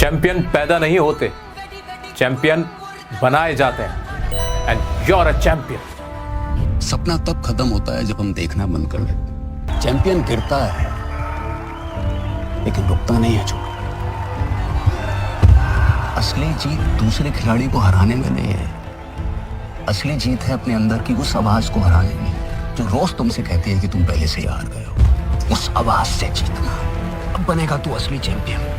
Champion पैदा नहीं होते, चैंपियन बनाए जाते हैं। And you are a champion. सपना तब खत्म होता है जब हम देखना बंद कर देते। चैंपियन गिरता है लेकिन रुकता नहीं है। छोड़, असली जीत दूसरे खिलाड़ी को हराने में नहीं है, असली जीत है अपने अंदर की उस आवाज को हराने में जो रोज तुमसे कहती है कि तुम पहले से ही हार गए हो। उस आवाज से जीतना, अब बनेगा तू असली champion.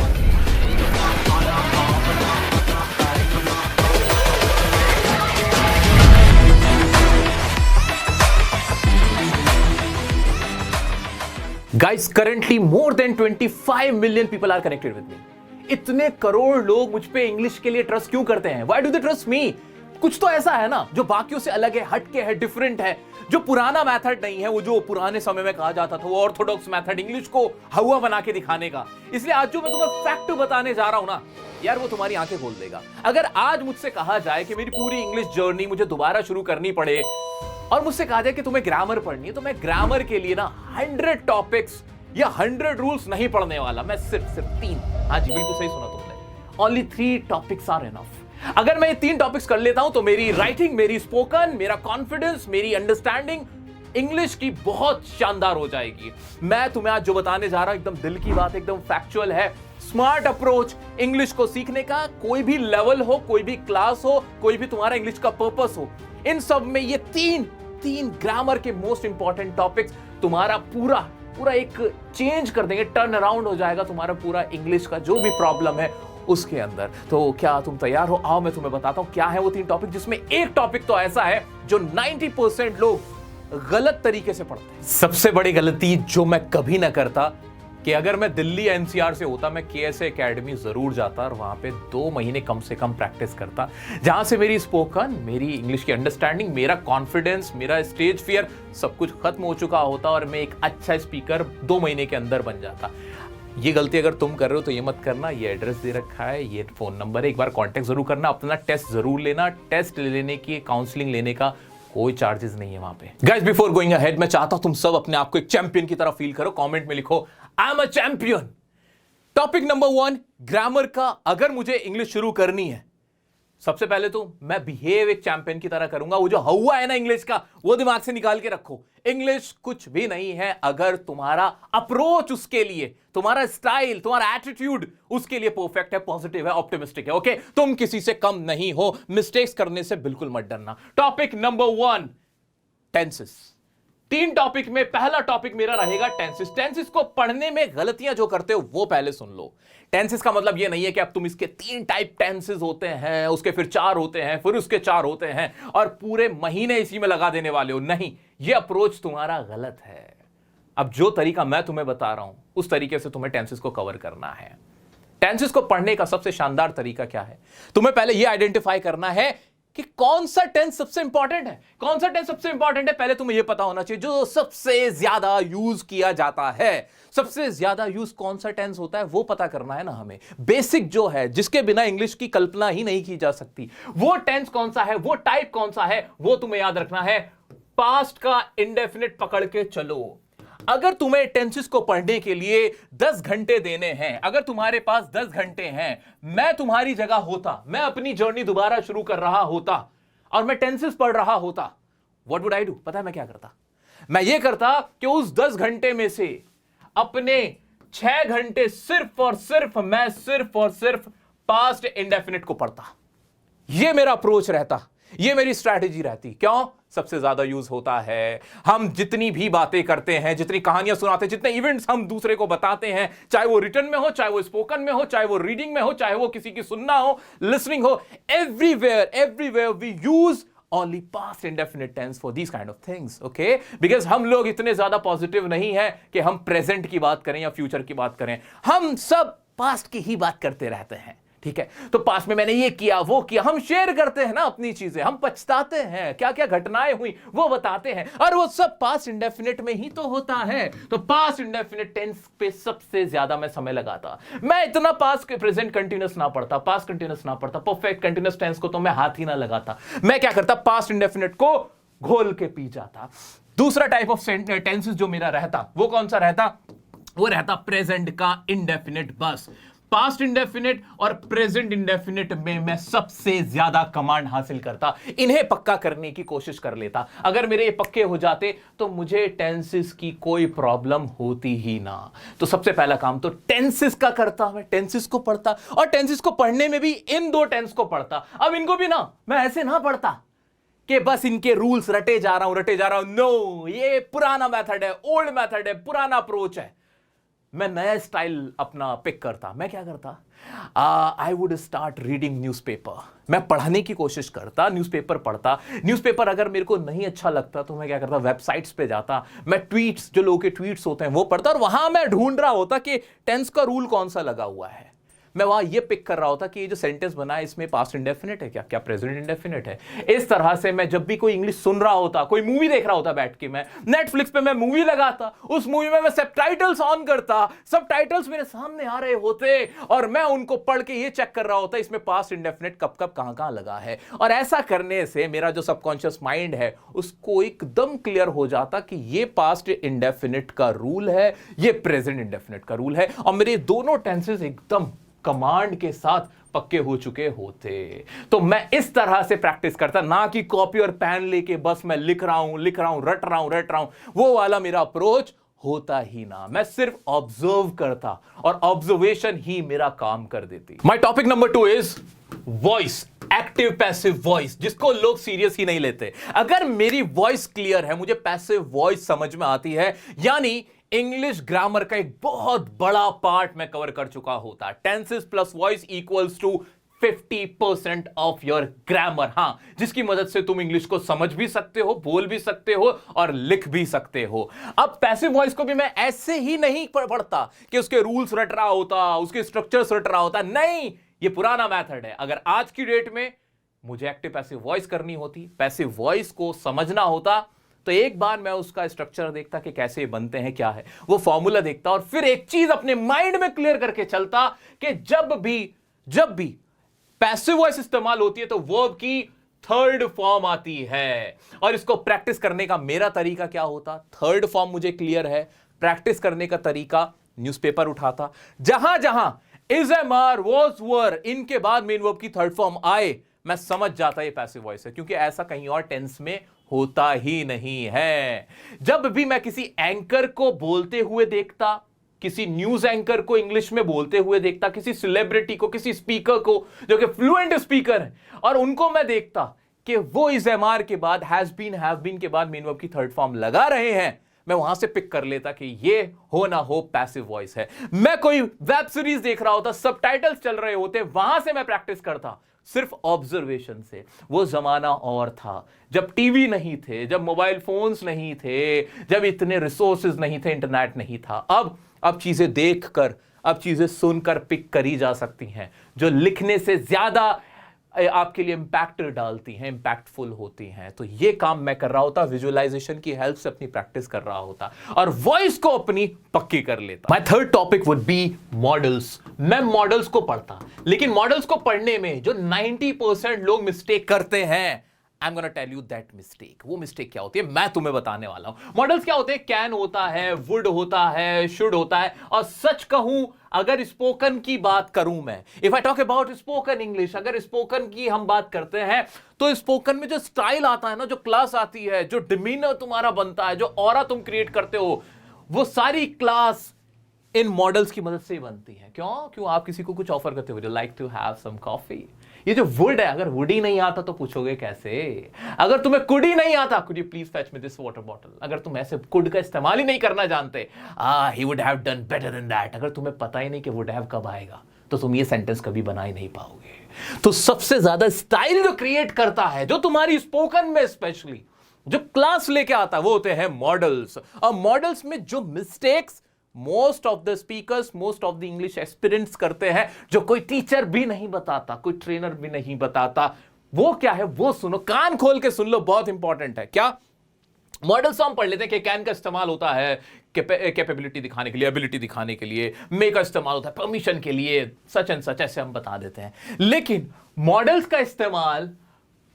Guys, currently more than 25 million people are connected with me. इतने करोड़ लोग मुझ पे इंग्लिश के लिए ट्रस्ट क्यों करते हैं? Why do they trust me? कुछ तो ऐसा है ना जो बाकियों से अलग है, हटके है, डिफरेंट है, जो पुराना मेथड नहीं है, वो जो पुराने समय में कहा जाता था वो ऑर्थोडॉक्स मेथड, इंग्लिश को हवा बना के दिखाने का। इसलिए आज जो मैं तुम्हें फैक्ट बताने जा रहा हूं ना यार, वो तुम्हारी आंखें खोल देगा। अगर आज मुझसे कहा जाए कि मेरी पूरी इंग्लिश जर्नी मुझे दोबारा शुरू करनी पड़े और मुझसे कहा जाए कि तुम्हें ग्रामर पढ़नी है, तो मैं ग्रामर के लिए ना 100 टॉपिक्स या 100 रूल्स नहीं पढ़ने वाला। मैं सिर्फ 3, हाँ जी बिल्कुल सही सुना तुमने, ओनली 3 टॉपिक्स आर इनफ। अगर मैं ये 3 टॉपिक्स कर लेता हूं तो मेरी राइटिंग, मेरी स्पोकन, मेरा कॉन्फिडेंस, मेरी अंडरस्टैंडिंग इंग्लिश की बहुत शानदार हो जाएगी। मैं तुम्हें आज जो बताने जा रहा हूं एकदम दिल की बात, एकदम फैक्चुअल है। स्मार्ट अप्रोच इंग्लिश को सीखने का, कोई भी लेवल हो, कोई भी क्लास हो, कोई भी तुम्हारा इंग्लिश का पर्पस हो, इन सब में ये तीन ग्रामर के मोस्ट इंपॉर्टेंट टॉपिक्स तुम्हारा पूरा एक चेंज कर देंगे, टर्न अराउंड हो जाएगा तुम्हारा पूरा इंग्लिश का जो भी प्रॉब्लम है उसके अंदर। तो क्या तुम तैयार हो? आओ मैं तुम्हें बताता हूं क्या है वो 3 टॉपिक, जिसमें एक टॉपिक तो ऐसा है जो 90% लोग गलत तरीके से पढ़ते हैं। सबसे बड़ी गलती जो मैं कभी ना करता कि अगर मैं दिल्ली एनसीआर से होता, मैं केएसए एकेडमी जरूर जाता और वहां पे 2 महीने कम से कम प्रैक्टिस करता, जहां से मेरी स्पोकन, मेरी इंग्लिश की अंडरस्टैंडिंग, मेरा कॉन्फिडेंस, मेरा स्टेज फियर सब कुछ खत्म हो चुका होता और मैं एक अच्छा स्पीकर 2 महीने के अंदर बन जाता। ये गलती अगर तुम कर रहे हो तो ये मत करना। ये एड्रेस दे रखा है, ये फोन नंबर है, एक बार कांटेक्ट जरूर करना, अपना टेस्ट जरूर लेना। टेस्ट लेने की, काउंसलिंग लेने का कोई चार्जेस नहीं है वहां पे। गाइस, बिफोर गोइंग अहेड, मैं चाहता हूं तुम सब अपने आप को एक चैंपियन की तरह फील करो। कमेंट में लिखो I am a champion. Topic number 1, grammar का अगर मुझे इंग्लिश शुरू करनी है, सबसे पहले तो मैं बिहेव एक चैंपियन की तरह करूंगा। वो जो हवा है ना इंग्लिश का, वो दिमाग से निकाल के रखो। इंग्लिश कुछ भी नहीं है अगर तुम्हारा अप्रोच उसके लिए, तुम्हारा स्टाइल, तुम्हारा एटीट्यूड उसके लिए परफेक्ट है, पॉजिटिव है, ऑप्टिमिस्टिक है। ओके, तुम किसी से कम नहीं हो। मिस्टेक्स करने से बिल्कुल मत डरना। Topic number 1, tenses. 3 टॉपिक में पहला टॉपिक मेरा रहेगा टेंसेस। टेंसेस को पढ़ने में गलतियां जो करते हो वो पहले सुन लो। टेंसेस का मतलब ये नहीं है कि अब तुम इसके 3 टाइप टेंसेस होते हैं, उसके फिर 4 होते हैं, फिर उसके 4 होते हैं और पूरे महीने इसी में लगा देने वाले हो। नहीं, ये अप्रोच तुम्हारा गलत है। अब जो तरीका मैं तुम्हें बता रहा हूं उस तरीके से तुम्हें टेंसेस को कवर करना है। टेंसेस को पढ़ने का सबसे शानदार तरीका क्या है? तुम्हें पहले यह आइडेंटिफाई करना है कि कौन सा टेंस सबसे इंपॉर्टेंट है। कौन सा टेंस सबसे इंपॉर्टेंट है पहले तुम्हें यह पता होना चाहिए, जो सबसे ज्यादा यूज किया जाता है। सबसे ज्यादा यूज कौन सा टेंस होता है वो पता करना है ना हमें। बेसिक जो है, जिसके बिना इंग्लिश की कल्पना ही नहीं की जा सकती, वो टेंस कौन सा है, वो टाइप कौन सा है, वो तुम्हें याद रखना है। पास्ट का इंडेफिनिट पकड़ के चलो। अगर तुम्हें टेंसेस को पढ़ने के लिए 10 घंटे देने हैं, अगर तुम्हारे पास 10 घंटे हैं, मैं तुम्हारी जगह होता, मैं अपनी जर्नी दोबारा शुरू कर रहा होता और मैं टेंसेस पढ़ रहा होता, व्हाट वुड आई डू? पता है मैं क्या करता? मैं ये करता कि उस 10 घंटे में से अपने 6 घंटे सिर्फ और सिर्फ पास्ट इंडेफिनिट को पढ़ता। यह मेरा अप्रोच रहता, ये मेरी स्ट्रैटेजी रहती। क्यों? सबसे ज्यादा यूज होता है। हम जितनी भी बातें करते हैं, जितनी कहानियां सुनाते हैं, जितने इवेंट्स हम दूसरे को बताते हैं, चाहे वो रिटन में हो, चाहे वो स्पोकन में हो, चाहे वो रीडिंग में हो, चाहे वो किसी की सुनना हो, लिसनिंग हो, everywhere we use only past indefinite tense for these kind of things, okay? Because हम लोग इतने ज्यादा पॉजिटिव नहीं है कि हम प्रेजेंट की बात करें या फ्यूचर की बात करें। हम सब पास्ट की ही बात करते रहते हैं, ठीक है? तो पास्ट में मैंने ये किया, वो किया, हम शेयर करते हैं ना अपनी चीजें, हम पछताते हैं, क्या क्या घटनाएं हुई वो बताते हैं, और वो सब पास्ट इंडेफिनिट में ही तो होता है। तो पास्ट इंडेफिनिट टेंस पे सबसे ज्यादा मैं समय लगाता। मैं इतना पास्ट के प्रेजेंट कंटिन्यूअस ना पढ़ता, पास्ट कंटिन्यूअस ना पढ़ता, परफेक्ट कंटिन्यूअस टेंस को तो मैं हाथ ही ना लगाता। मैं क्या करता? पास्ट इंडेफिनिट को घोल के पी जाता। दूसरा टाइप ऑफ टेंसेस जो मेरा रहता वो कौन सा रहता? वो रहता प्रेजेंट का इंडेफिनिट। बस पास्ट इंडेफिनिट और प्रेजेंट इंडेफिनिट में मैं सबसे ज्यादा कमांड हासिल करता, इन्हें पक्का करने की कोशिश कर लेता। अगर मेरे ये पक्के हो जाते तो मुझे टेंसेस की कोई प्रॉब्लम होती ही ना। तो सबसे पहला काम तो टेंसेस का करता, मैं टेंसेस को पढ़ता, और टेंसेस को पढ़ने में भी इन दो टेंस को पढ़ता। अब इनको भी ना मैं ऐसे ना पढ़ता कि बस इनके रूल्स रटे जा रहा हूं। नो, ये पुराना मेथड है, ओल्ड मेथड है, पुराना अप्रोच है। मैं नया स्टाइल अपना पिक करता। मैं क्या करता? I would start reading newspaper. मैं पढ़ने की कोशिश करता, न्यूज़पेपर पढ़ता। न्यूज़पेपर अगर मेरे को नहीं अच्छा लगता तो मैं क्या करता? वेबसाइट्स पे जाता, मैं ट्वीट्स, जो लोगों के ट्वीट्स होते हैं वो पढ़ता, और वहां मैं ढूंढ रहा होता कि टेंस का रूल कौन सा लगा हुआ है। मैं वहां ये पिक कर रहा होता कि ये जो सेंटेंस बना है इसमें पास्ट इंडेफिनिट है क्या प्रेजेंट इंडेफिनिट है। इस तरह से मैं जब भी कोई इंग्लिश सुन रहा होता, कोई मूवी देख रहा होता बैठ के, मैं नेटफ्लिक्स पे मैं मूवी लगाता, उस मूवी में मैं सबटाइटल्स ऑन करता, सबटाइटल्स मेरे सामने आ रहे होते और मैं उनको पढ़ के ये चेक कर रहा होता इसमें पास्ट इंडेफिनिट कब कब कहां लगा है। और ऐसा करने से मेरा जो सबकॉन्शियस माइंड है उसको एकदम क्लियर हो जाता कि ये पास्ट इंडेफिनिट का रूल है, ये प्रेजेंट इंडेफिनिट का रूल है, और मेरे दोनों टेंसेस एकदम कमांड के साथ पक्के हो चुके होते। तो मैं इस तरह से प्रैक्टिस करता, ना कि कॉपी और पेन लेके बस मैं लिख रहा हूं, रट रहा हूं। वो वाला मेरा अप्रोच होता ही ना। मैं सिर्फ ऑब्जर्व करता और ऑब्जर्वेशन ही मेरा काम कर देती। My topic number 2 is voice, active passive voice, जिसको लोग सीरियस ही नहीं लेते। अगर मेरी वॉइस क्लियर है, मुझे पैसिव वॉइस समझ में आती है, यानी इंग्लिश ग्रामर का एक बहुत बड़ा पार्ट मैं कवर कर चुका होता। Tenses plus voice equals to 50% of your grammar. हां, जिसकी मदद से तुम इंग्लिश को समझ भी सकते हो, बोल भी सकते हो और लिख भी सकते हो। अब पैसिव वॉइस को भी मैं ऐसे ही नहीं पढ़ता कि उसके रूल्स रट रहा होता, उसके स्ट्रक्चर्स रट रहा होता। नहीं, ये पुराना मेथड है। अगर आज की डेट में मुझे एक्टिव पैसिव वॉइस करनी होती, पैसिव वॉइस को समझना होता, तो एक बार मैं उसका स्ट्रक्चर देखता कि कैसे बनते हैं, क्या है वो फॉर्मूला देखता, और फिर एक चीज अपने माइंड में क्लियर करके चलता कि जब भी पैसिव वॉइस इस्तेमाल होती है तो वर्ब की थर्ड फॉर्म आती है। और इसको प्रैक्टिस करने का मेरा तरीका क्या होता? थर्ड फॉर्म मुझे क्लियर है, प्रैक्टिस करने का तरीका न्यूज़पेपर उठाता, जहां जहां is am are was were इनके बाद मेन वर्ब की थर्ड फॉर्म आए, मैं समझ जाता ये पैसिव वॉइस है, क्योंकि ऐसा कहीं और टेंस में होता ही नहीं है। जब भी मैं किसी एंकर को बोलते हुए देखता, किसी न्यूज एंकर को इंग्लिश में बोलते हुए देखता, किसी सेलिब्रिटी को, किसी स्पीकर को जो कि फ्लुएंट स्पीकर है, और उनको मैं देखता कि वो इज एम आर के बाद हैज बीन, हैव बीन के बाद मेन वर्ब की थर्ड फॉर्म लगा रहे हैं, मैं वहां से पिक कर लेता कि ये हो ना हो पैसिव वॉइस है। मैं कोई वेब सीरीज देख रहा होता, सबटाइटल्स चल रहे होते, वहां से मैं प्रैक्टिस करता सिर्फ ऑब्जर्वेशन से। वो जमाना और था जब टीवी नहीं थे, जब मोबाइल फोन्स नहीं थे, जब इतने रिसोर्सेज नहीं थे, इंटरनेट नहीं था। अब चीजें देखकर, अब चीजें सुनकर पिक करी जा सकती हैं, जो लिखने से ज्यादा आपके लिए इंपैक्ट डालती हैं, इंपैक्टफुल होती हैं। तो ये काम मैं कर रहा होता, विजुअलाइजेशन की हेल्प से अपनी प्रैक्टिस कर रहा होता और वॉइस को अपनी पक्की कर लेता। My third topic would be models. मैं मॉडल्स को पढ़ता, लेकिन मॉडल्स को पढ़ने में जो 90% लोग मिस्टेक करते हैं, I am gonna tell you that mistake. वो मिस्टेक क्या होती है मैं तुम्हें बताने वाला हूं। मॉडल्स क्या होते हैं? कैन होता है, वुड होता है, शुड होता है। और सच कहूं, अगर स्पोकन की बात करूं मैं, if I talk about spoken English, अगर स्पोकन की हम बात करते हैं तो स्पोकन में जो स्टाइल आता है ना, जो क्लास आती है, जो डिमीनर तुम्हारा बनता है, जो ऑरा तुम क्रिएट करते हो, वो सारी क्लास इन मॉडल्स की मदद से ही बनती है। क्यों आप किसी को कुछ ऑफर करते हो, like to have some coffee, ये जो वुड है, अगर वुड ही नहीं आता तो पूछोगे कैसे? अगर तुम्हें कुड ही नहीं आता, could you please fetch me this water bottle, अगर तुम ऐसे कुड का इस्तेमाल ही नहीं करना जानते, he would have done better than that, अगर तुम्हें पता ही नहीं कि वुड हैव कब आएगा, तो तुम ये सेंटेंस कभी बना ही नहीं पाओगे। तो सबसे ज्यादा स्टाइल जो क्रिएट करता है, जो तुम्हारी स्पोकन में स्पेशली जो क्लास लेके आता है, वो होते हैं मॉडल्स। और मॉडल्स में जो mistakes most of the speakers, most of the English aspirants करते हैं, जो कोई टीचर भी नहीं बताता, कोई ट्रेनर भी नहीं बताता, वो क्या है वो सुनो, कान खोल के सुन लो, बहुत इंपॉर्टेंट है। क्या? मॉडल्स हम पढ़ लेते हैं कि कैन का इस्तेमाल होता है कैपेबिलिटी दिखाने के लिए, एबिलिटी दिखाने के लिए, मे का इस्तेमाल होता है परमिशन के लिए, सच एंड सच, ऐसे हम बता देते हैं। लेकिन मॉडल्स का इस्तेमाल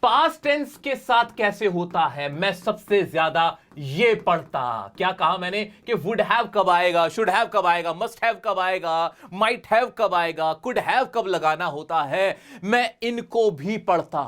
पास्ट टेंस के साथ कैसे होता है, मैं सबसे ज्यादा ये पढ़ता। क्या कहा मैंने कि वुड हैव कब आएगा, शुड हैव कब आएगा, मस्ट हैव कब आएगा, माइट हैव कब आएगा, कुड हैव कब लगाना होता है, मैं इनको भी पढ़ता,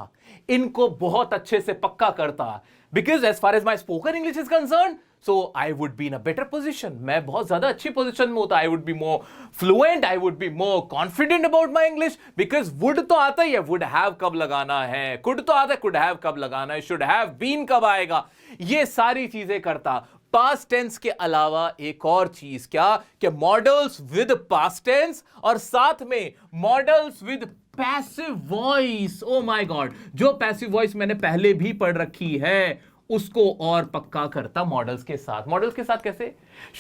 इनको बहुत अच्छे से पक्का करता। Because as far as my spoken English is concern, so I would be in a better position. मैं बहुत ज्यादा अच्छी पोजीशन में होता। I would be more fluent, I would be more confident about my English because would तो आता ही है, would have कब लगाना है, could तो आता है, could have कब लगाना है, should have been कब आएगा, ये सारी चीजें करता। पास्ट टेंस के अलावा एक और चीज क्या कि मॉडल्स विद पास्ट टेंस और साथ में models with passive voice. Oh my God, जो पैसिव वॉइस मैंने पहले भी पढ़ रखी है उसको और पक्का करता मॉडल्स के साथ। मॉडल्स के साथ कैसे?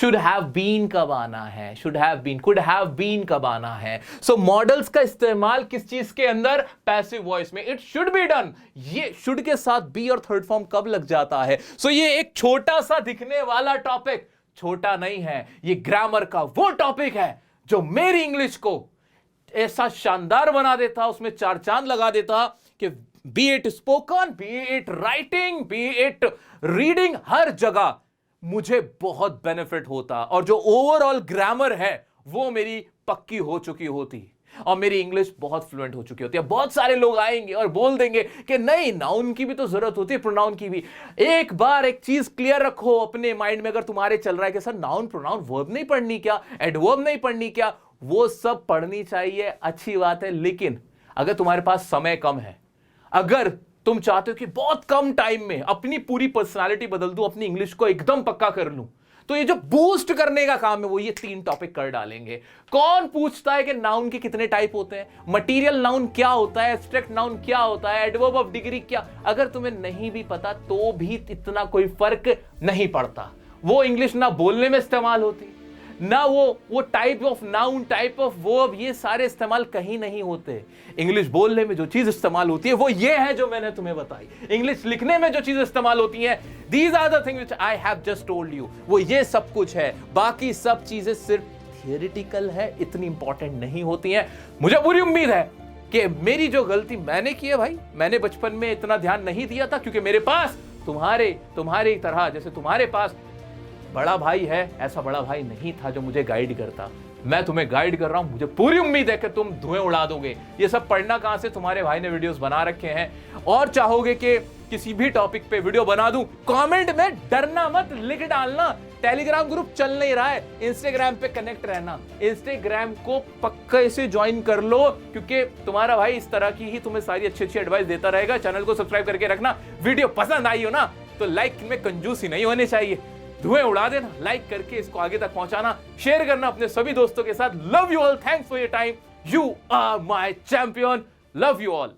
शुड हैव बीन कब आना है, should have been, could have been कब आना है। सो मॉडल्स का इस्तेमाल किस चीज के अंदर? पैसिव वॉइस में। इट शुड बी डन, ये शुड के साथ बी और थर्ड फॉर्म कब लग जाता है। सो ये एक छोटा सा दिखने वाला टॉपिक, छोटा नहीं है, ये ग्रामर का वो टॉपिक है जो मेरी इंग्लिश को ऐसा शानदार बना देता, उसमें चार चांद लगा देता कि be it spoken, be it writing, be it reading, हर जगह मुझे बहुत बेनिफिट होता और जो ओवरऑल ग्रामर है वो मेरी पक्की हो चुकी होती और मेरी इंग्लिश बहुत फ्लुएंट हो चुकी होती है। बहुत सारे लोग आएंगे और बोल देंगे कि नहीं, नाउन की भी तो जरूरत होती है, प्रोनाउन की भी। एक बार एक चीज क्लियर रखो अपने माइंड में, अगर तुम्हारे चल रहा है कि सर नाउन प्रोनाउन वर्ब नहीं पढ़नी क्या, एडवर्ब नहीं पढ़नी क्या, वो सब पढ़नी चाहिए, अच्छी बात है। लेकिन अगर तुम्हारे पास समय कम है, अगर तुम चाहते हो कि बहुत कम टाइम में अपनी पूरी पर्सनालिटी बदल दूं, अपनी इंग्लिश को एकदम पक्का कर लूं, तो ये जो बूस्ट करने का काम है वो ये 3 टॉपिक कर डालेंगे। कौन पूछता है कि नाउन के कितने टाइप होते हैं, मटीरियल नाउन क्या होता है, एब्स्ट्रैक्ट नाउन क्या होता है, एडवर्ब ऑफ डिग्री क्या, अगर तुम्हें नहीं भी पता तो भी इतना कोई फर्क नहीं पड़ता। वो इंग्लिश ना बोलने में इस्तेमाल होती, ना वो type of noun, type of verb, ये सारे इस्तेमाल कहीं नहीं होते। इंग्लिश बोलने में जो चीज इस्तेमाल होती है वो ये है जो मैंने तुम्हें बताई। इंग्लिश लिखने में जो चीज इस्तेमाल होती है, these are the things which I have just told you, वो ये सब कुछ है। बाकी सब चीजें सिर्फ थियोरेटिकल है, इतनी इंपॉर्टेंट नहीं होती हैं। मुझे पूरी उम्मीद है कि मेरी जो गलती मैंने की है भाई, मैंने बचपन में इतना ध्यान नहीं दिया था क्योंकि मेरे पास तुम्हारे तरह, जैसे तुम्हारे पास बड़ा भाई है, ऐसा बड़ा भाई नहीं था जो मुझे गाइड करता। मैं तुम्हें गाइड कर रहा हूं, मुझे पूरी उम्मीद है कि तुम धुएं उड़ा दोगे। ये सब पढ़ना कहां से, तुम्हारे भाई ने वीडियोस बना रखे हैं। और चाहोगे कि किसी भी टॉपिक पे वीडियो बना दूं, कमेंट में डरना मत, लिख डालना। टेलीग्राम ग्रुप चल नहीं रहा है, इंस्टाग्राम पे कनेक्ट रहना, इंस्टाग्राम को पक्का से ज्वाइन कर लो क्योंकि तुम्हारा भाई इस तरह की ही तुम्हें सारी अच्छी एडवाइस देता रहेगा। चैनल को सब्सक्राइब करके रखना। वीडियो पसंद आई हो ना तो लाइक में कंजूसी नहीं होनी चाहिए, धुएं उड़ा देना, लाइक करके इसको आगे तक पहुंचाना, शेयर करना अपने सभी दोस्तों के साथ। Love you all, thanks for your time, you are my champion, love you all.